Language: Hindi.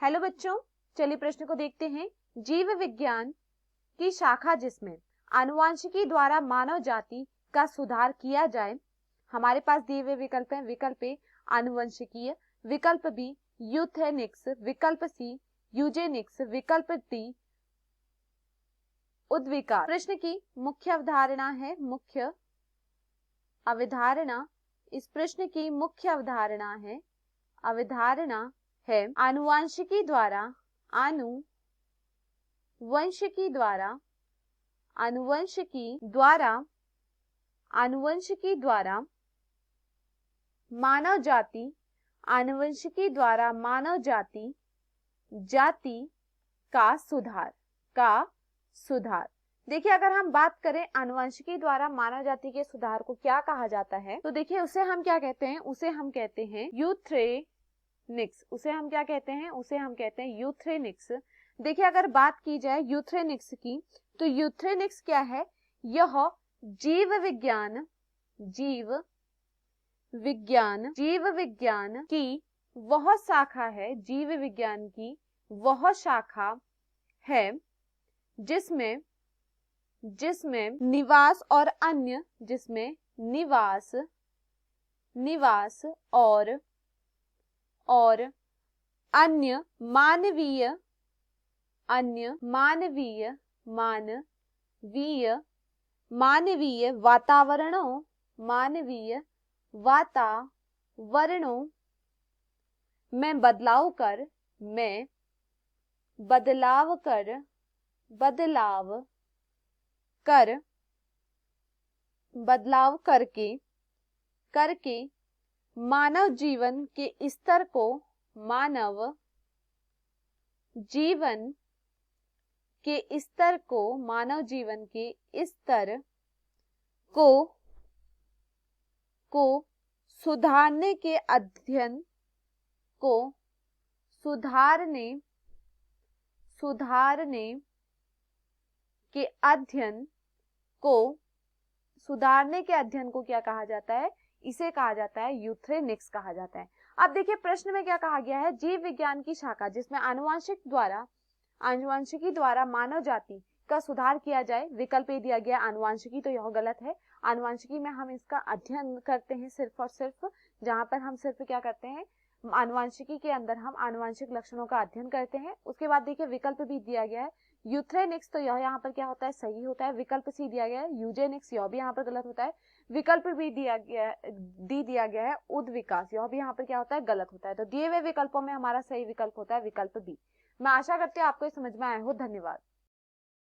हेलो बच्चों, चलिए प्रश्न को देखते हैं। जीव विज्ञान की शाखा जिसमें आनुवंशिकी द्वारा मानव जाति का सुधार किया जाए। हमारे पास दिए हुए विकल्प हैं। विकल्प ए आनुवंशिकीय, विकल्प बी यूथेनिक्स, विकल्प सी यूजेनिक्स, विकल्प डी उद्विकार। प्रश्न की मुख्य अवधारणा है मुख्य अवधारणा इस प्रश्न की मुख्य अवधारणा है आनुवंशिकी द्वारा मानव जाति का सुधार। देखिए, अगर हम बात करें आनुवंशिकी द्वारा मानव जाति के सुधार को क्या कहा जाता है, तो देखिए उसे हम क्या कहते हैं, उसे हम कहते हैं यूथेनिक्स। देखिए, अगर बात की जाए यूथेनिक्स की, तो यूथेनिक्स क्या है? यह जीव विज्ञान की वह शाखा है, जिसमें निवास और अन्य मानवीय वातावरणों में बदलाव करके मानव जीवन के स्तर को सुधारने के अध्ययन को क्या कहा जाता है? इसे कहा जाता है यूथेनिक्स कहा जाता है। अब देखिए प्रश्न में क्या कहा गया है? जीव विज्ञान की शाखा जिसमें आनुवंशिकी द्वारा मानव जाति का सुधार किया जाए। विकल्प ए दिया गया आनुवंशिकी, तो यह गलत है। आनुवंशिकी में हम इसका अध्ययन करते हैं सिर्फ और सिर्फ, जहां पर हम सिर्फ क्या करते हैं, आनुवंशिकी के अंदर हम आनुवंशिक लक्षणों का अध्ययन करते हैं। उसके बाद देखिए विकल्प भी दिया गया है यूथेनिक्स, तो यह यहाँ पर क्या होता है? सही होता है। विकल्प सी दिया गया है यूजेनिक्स, यह भी यहाँ पर गलत होता है। विकल्प भी दिया गया है उद्विकास, यह भी यहाँ पर क्या होता है? गलत होता है। तो दिए हुए विकल्पों में हमारा सही विकल्प होता है विकल्प बी। मैं आशा करती हूँ आपको समझ में आया हो। धन्यवाद।